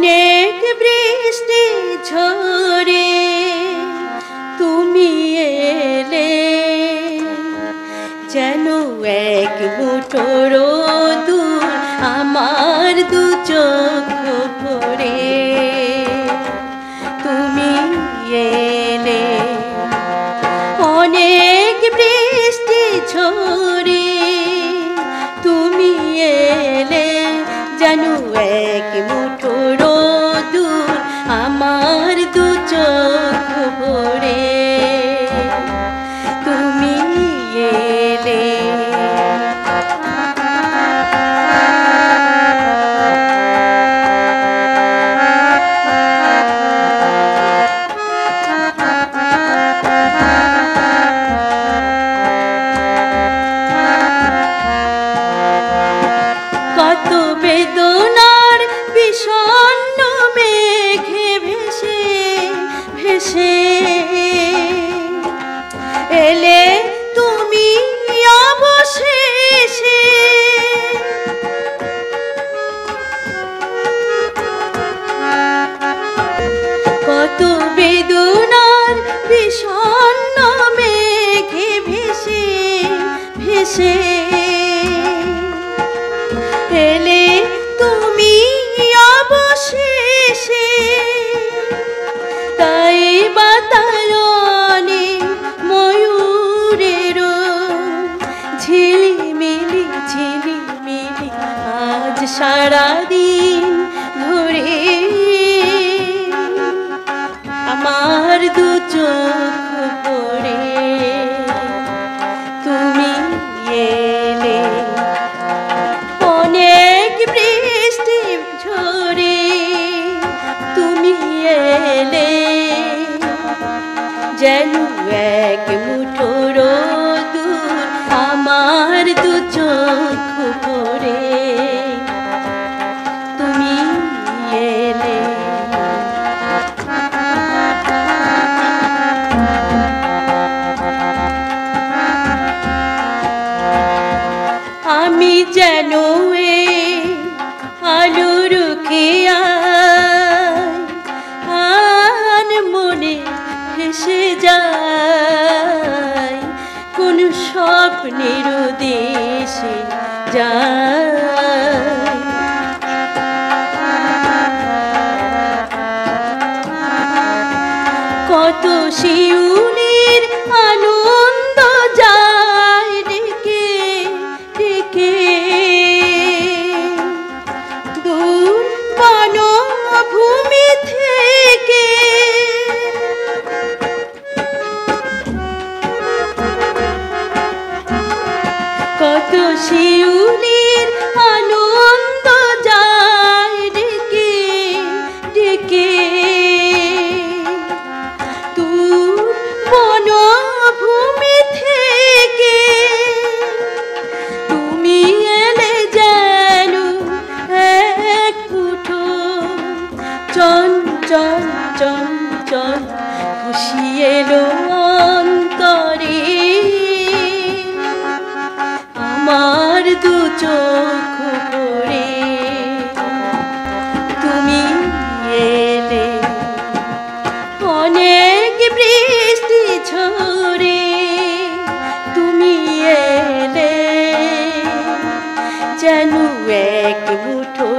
অনেক বৃষ্টি ঝরে তুমি এলে, যেন এক মুঠো রোদুর আমার দু চোখ ভরে। তুমি এলে, অনেক বৃষ্টি ঝরে তুমি এলে, যেন এক মুঠো রোদুর আমার দু চোখ ভরে। তুমি এলে, কত বেদনার বিষণ্ণ মেঘে ভেসে ভেসে এলে তুমি অবশেষে। কত বেদনার বিষণ্ণ মেঘে ভেসে ভেসে এলে তুমি অবশেষে। তাই বাতায়নে ময়ূরেরও ঝিলিমিলি ঝিলিমিলি আজ সারাদিন ধরে আমার দু চোখ পড়ে। তুমি এলে, অনেক বৃষ্টি ঝরে তুমি এলে, যেন এক মুঠো রোদুর আমার দু চোখ ভরে। তুমি এলে, আমি যেন আলোর খেয়াল মনে ভেসে যায়, কোন স্বপ্নের দেশে যায়। কত শিউলির আনন্দ যায় ডেকে ডেকে দূর বনভূমি থেকে। কত শিউলির আনন্দ যায় ডেকে ডেকে দূর বনভূমি থেকে। তুমি এলে যেন এক মুঠো চঞ্চল চঞ্চল খুশি এলো অন্তরে, আমার দু চোখ ভরে। তুমি এলে, অনেক বৃষ্টি ঝরে তুমি এলে, যেন এক মুঠো